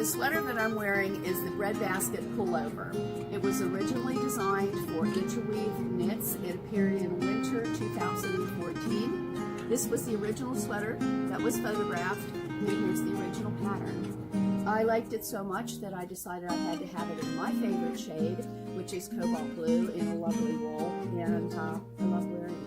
The sweater that I'm wearing is the breadbasket pullover. It was originally designed for interweave knits. It appeared in winter 2014. This was the original sweater that was photographed, and here's the original pattern. I liked it so much that I decided I had to have it in my favorite shade, which is cobalt blue in a lovely wool, and I love wearing it.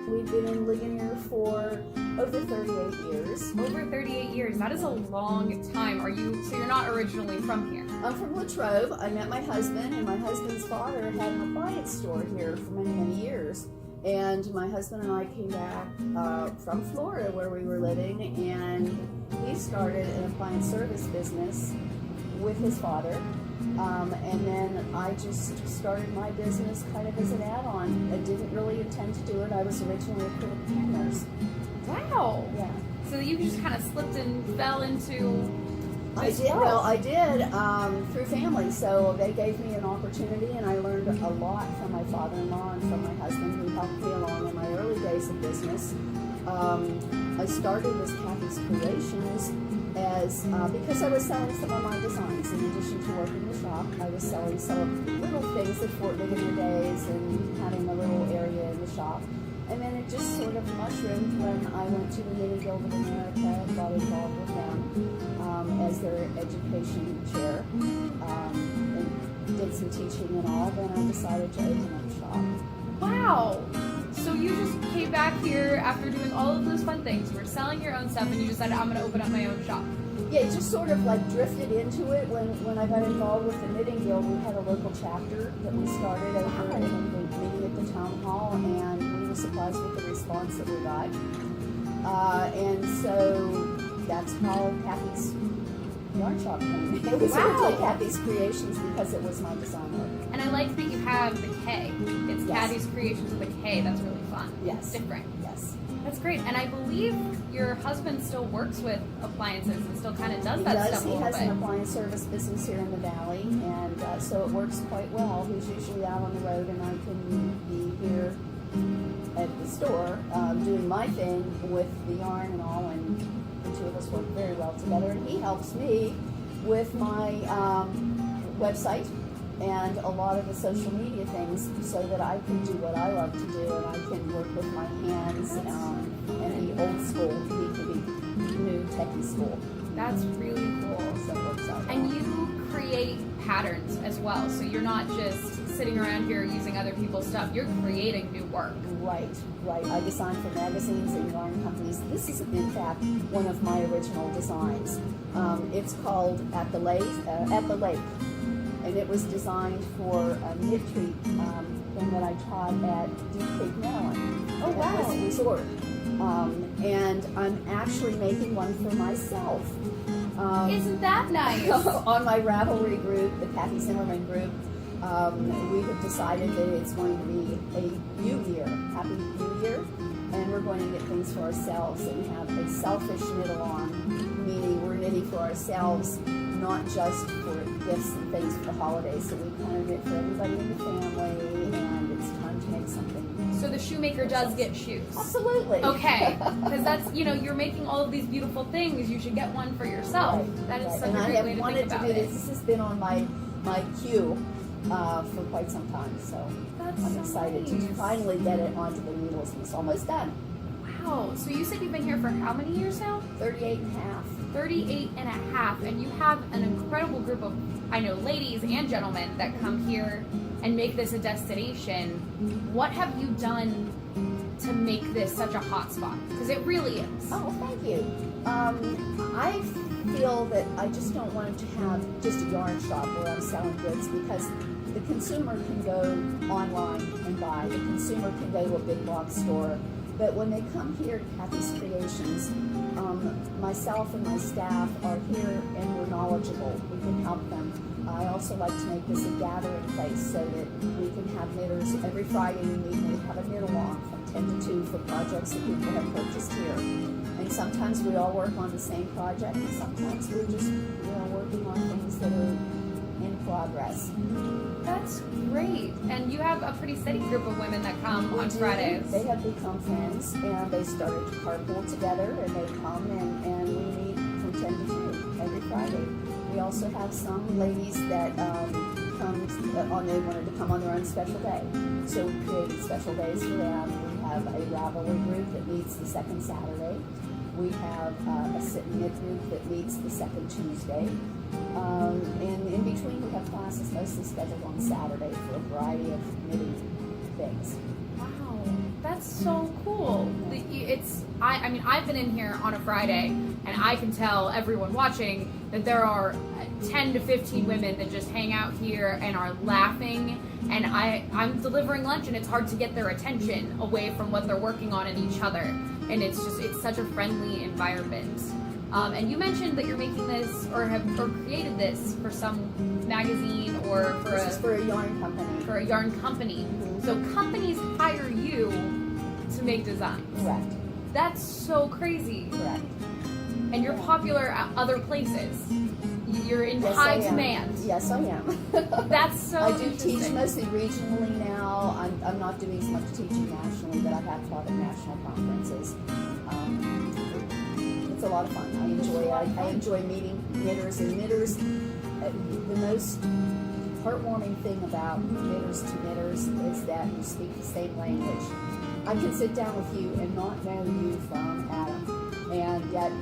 We've been in Ligonier for over 38 years. Over 38 years. That is a long time. So you're not originally from here? I'm from Latrobe. I met my husband, and my husband's father had an appliance store here for many, many years. And my husband and I came back from Florida where we were living, and he started an appliance service business with his father. And then I just started my business kind of as an add-on. I didn't really intend to do it. I was originally a critic pan nurse. Wow. Yeah. So you just kind of slipped and fell into this world. Well, I did through family. So they gave me an opportunity, and I learned a lot from my father-in-law and from my husband, who helped me along in my early days of business. I started as Kathy's Kreations because I was selling some of my designs. In addition to working in the shop, I was selling some little things at Fort Ligonier days and having a little area in the shop. And then it just sort of mushroomed when I went to the Knitting Guild of America and got involved with them as their education chair and did some teaching and all. Then I decided to open up a shop. Wow. So you just came back here after doing all of those fun things. You were selling your own stuff, and you decided, I'm going to open up my own shop. Yeah, it just sort of like drifted into it when I got involved with the Knitting Guild. We had a local chapter that we started over in the meeting at the town hall, and we were surprised with the response that we got. And so that's how Kathy's yarn shop came. It was originally Kathy's Kreations because it was my design work. And I like that you have the K. It's Yes. Kathy's Kreations with a K. That's really fun. Yes. It's different. Yes. That's great. And I believe your husband still works with appliances and still kind of does that stuff a He little has bit. an appliance service business here in the valley, and so it works quite well. He's usually out on the road, and I can be here at the store doing my thing with the yarn and all, and the two of us work very well together. And he helps me with my website and a lot of the social media things so that I can do what I love to do, and I can work with my hands and the old school, he can be new techie school. That's really cool. So it works out. And you create patterns as well, so you're not just sitting around here using other people's stuff. You're creating new work. Right. I design for magazines and yarn companies. This is, in fact, one of my original designs. It's called At the Lake, and it was designed for a knit treat thing that I taught at Deep Creek, Maryland. Oh, wow. At this resort. And I'm actually making one for myself. Isn't that nice? On my Ravelry group, the Kathy Zimmerman group, we have decided that it's going to be a New Year, Happy New Year, and we're going to get things for ourselves and have a selfish knit-along, meaning we're knitting for ourselves, not just for gifts and things for the holidays. So we kind of knit for everybody in the family, and it's time to make something. So the shoemaker does get shoes. Absolutely. Okay, because that's, you're making all of these beautiful things. You should get one for yourself. Right, That is right. such And a I great have way to wanted think to about do it. this. This has been on my queue for quite some time, so That's I'm so excited nice. to finally get it onto the needles, and it's almost done. Wow. So you said you've been here for how many years now? 38 and a half. 38 and a half, and you have an incredible group of, I know, ladies and gentlemen that come here and make this a destination. What have you done to make this such a hot spot? Because it really is. Oh, thank you. I feel that I just don't want it to have just a yarn shop where I'm selling goods, because the consumer can go online and buy. The consumer can go to a big box store. But when they come here to Kathy's Kreations, myself and my staff are here and we're knowledgeable. We can help them I also like to make this a gathering place so that we can have knitters. Every Friday we meet and we have a knit along from 10 to 2 for projects that people have purchased here. And sometimes we all work on the same project, and sometimes we're just working on things that are in progress. That's great. And you have a pretty steady group of women that come on Fridays. They have become friends, and they started to carpool together, and they come and we meet from 10 to 2 every Friday. We also have some ladies that they wanted to come on their own special day. So we created special days for them. We have a Ravelry group that meets the second Saturday. We have a sit and knit group that meets the second Tuesday. And in between we have classes mostly scheduled on Saturday for a variety of knitting things. Wow, that's so cool. I've been in here on a Friday, and I can tell everyone watching that there are 10 to 15 women that just hang out here and are laughing, and I'm delivering lunch, and it's hard to get their attention away from what they're working on and each other, and it's such a friendly environment. And you mentioned that you're making this or created this for some magazine or for a yarn company. For a yarn company. Mm-hmm. So companies hire you to make designs. Correct. That's so crazy. Correct. And you're popular at other places. You're in high demand. Yes, I am. That's so I do teach mostly regionally now. I'm not doing as much teaching nationally, but I have taught at national conferences. It's a lot of fun. I enjoy meeting knitters, and knitters. The most heartwarming thing about knitters to knitters is that you speak the same language. I can sit down with you and not know you from Adam, and yet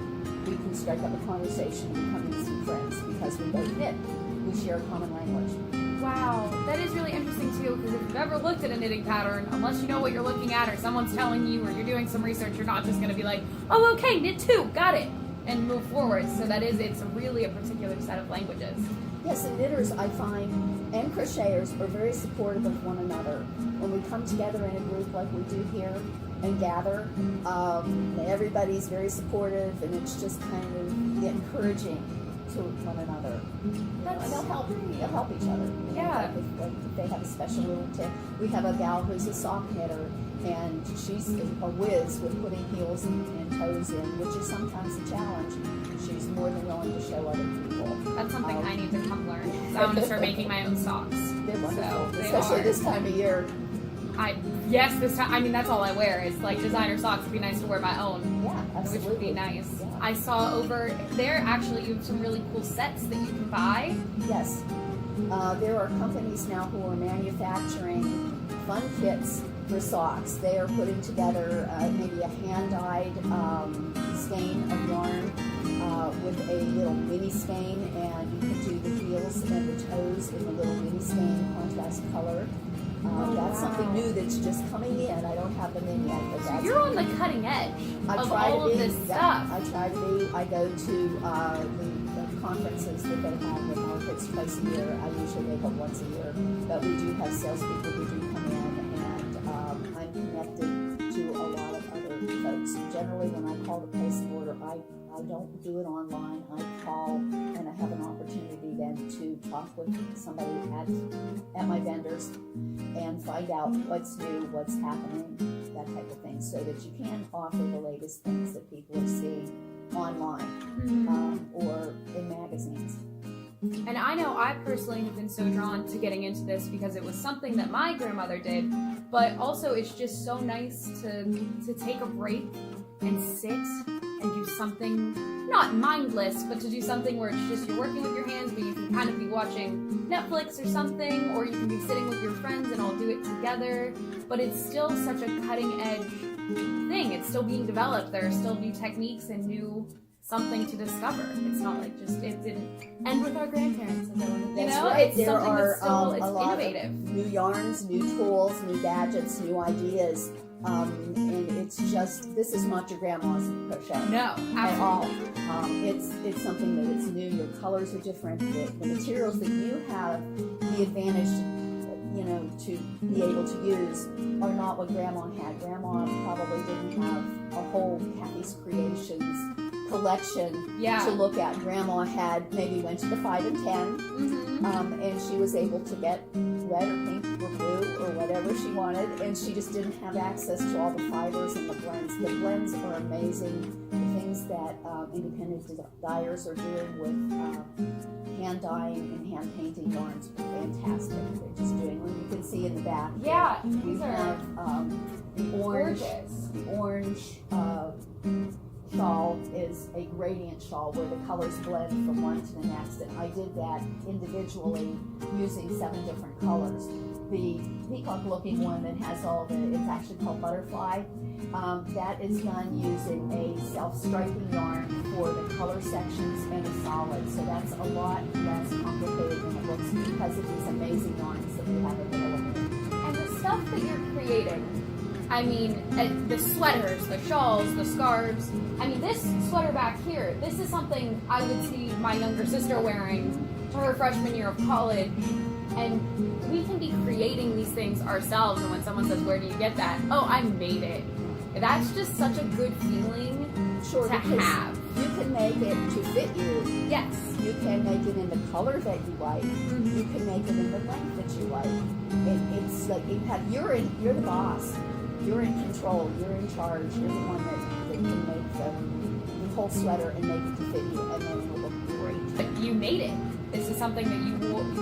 we can strike up a conversation and become instant friends because we both knit. We share a common language. Wow, that is really interesting too, because if you've ever looked at a knitting pattern, unless you know what you're looking at or someone's telling you or you're doing some research, you're not just going to be like, oh, okay, knit 2, got it, and move forward. So it's really a particular set of languages. Yes, and knitters, I find, and crocheters are very supportive of one another. When we come together in a group like we do here and gather, everybody's very supportive, and it's just kind of encouraging to one another. And they'll help each other. Yeah. If they have a special little tip. We have a gal who's a sock knitter, and she's a whiz with putting heels and toes in, which is sometimes a challenge. She's more than willing to show other people. That's something I need to come learn. So I want to start making my own socks. They're wonderful, especially this time of year. This time, that's all I wear is like designer socks. It'd be nice to wear my own. Yeah, absolutely. Which would be nice. Yeah. I saw over there, actually, you have some really cool sets that you can buy. Yes. There are companies now who are manufacturing fun kits for socks. They are putting together maybe a hand-dyed skein of yarn with a little mini skein, and you can do the heels and the toes in the little mini skein contrast color. That's something new that's just coming in. I don't have them in yet, but that's you're on the cutting edge of all of this stuff. I try to be. I go to the conferences that they have with markets twice a year. I usually make them once a year, but we do have salespeople who do come in, and I'm connected to a lot of other folks. Generally, when I call to place an order, I don't do it online. I call, and I have an opportunity then to talk with somebody at my vendors and find out what's new, what's happening, that type of thing, so that you can offer the latest things that people are seeing online or in magazines. And I know I personally have been so drawn to getting into this because it was something that my grandmother did, but also it's just so nice to take a break and sit and do something, not mindless, but to do something where it's just you're working with your hands, but you can kind of be watching Netflix or something, or you can be sitting with your friends and all do it together. But it's still such a cutting edge thing. It's still being developed. There are still new techniques and new something to discover. It's not like just it didn't end with our grandparents. Right. It's there something are that's still a lot innovative. Of new yarns, new tools, new gadgets, new ideas. And it's just, this is not your grandma's crochet. No, absolutely. At all. It's something that it's new. Your colors are different. The materials that you have the advantage to be able to use are not what Grandma had. Grandma probably didn't have a whole Kathy's Creations collection Yeah. to look at. Grandma had maybe went to the 5 and 10, Mm-hmm. and she was able to get red or pink or blue or whatever she wanted, and she just didn't have access to all the fibers and the blends. The blends are amazing. The things that independent dyers are doing with hand dyeing and hand painting yarns are fantastic. They're just doing them. You can see in the back. Yeah, We these are have the orange. gorgeous. The orange shawl is a gradient shawl where the colors blend from one to the next, and I did that individually using 7 different colors. The peacock looking one that has all the, it's actually called butterfly, that is done using a self-striking yarn for the color sections and the solid, so that's a lot less complicated than it looks because of these amazing yarns that we have available. And the stuff that you're creating, I mean, the sweaters, the shawls, the scarves. I mean, this sweater back here, this is something I would see my younger sister wearing to her freshman year of college. And we can be creating these things ourselves. And when someone says, where do you get that? Oh, I made it. That's just such a good feeling Sure, to because have. you can make it to fit you. Yes. You can make it in the color that you like. Mhm. You can make it in the length that you like. It's like you're the boss. You're in control. You're in charge. You're the one that can make the whole sweater and make it to fit you, and then it'll look great. But you made it. This is something that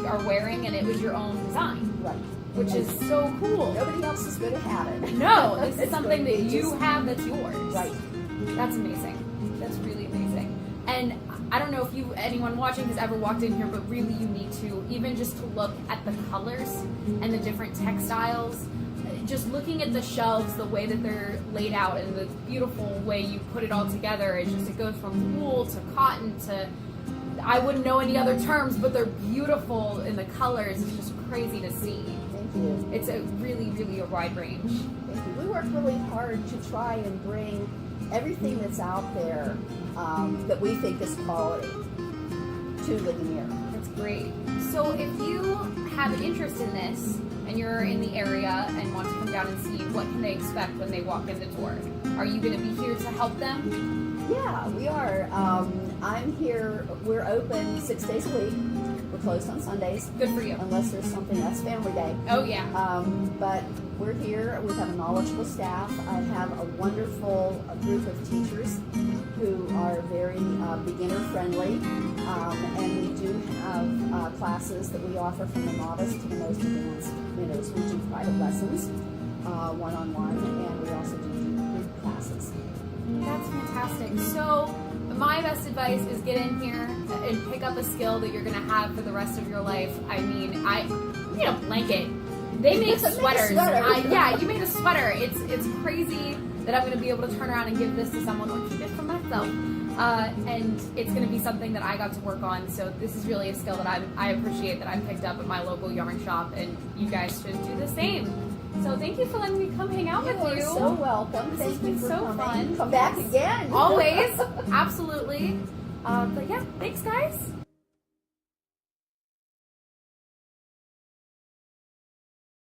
you are wearing, and it was your own design, Right. which is so cool. Nobody else is going to have it. No, this is It's something going to that be you just- have that's yours. Right. That's amazing. That's really amazing. And I don't know if anyone watching has ever walked in here, but really you need to, even just to look at the colors and the different textiles. Just looking at the shelves, the way that they're laid out, and the beautiful way you put it all together, it goes from wool to cotton to, I wouldn't know any other terms, but they're beautiful in the colors. It's just crazy to see. Thank you. It's really a wide range. Thank you. We work really hard to try and bring everything that's out there that we think is quality to Ligonier. That's great. So if you have an interest in this and you're in the area and want to come down and see, what can they expect when they walk in the door? Are you going to be here to help them? Yeah, we are. I'm here. We're open 6 days a week. We're closed on Sundays Good for you. unless there's something that's family day. Oh yeah. But we're here. We have a knowledgeable staff. I have a wonderful group of teachers who are very beginner friendly, and we do have classes that we offer from the novice to the most advanced. We do private lessons, one-on-one, and we also do group classes. That's fantastic. So my best advice is get in here and pick up a skill that you're going to have for the rest of your life. I mean, you need a blanket. They make sweaters. Yeah, you made a sweater. It's crazy that I'm going to be able to turn around and give this to someone or keep it for myself. And it's going to be something that I got to work on. So this is really a skill that I appreciate that I picked up at my local yarn shop, and you guys should do the same. So thank you for letting me come hang out with you. You're so welcome. This Thank has you been for so coming. fun. Come back again. Always. Absolutely. But yeah, thanks guys.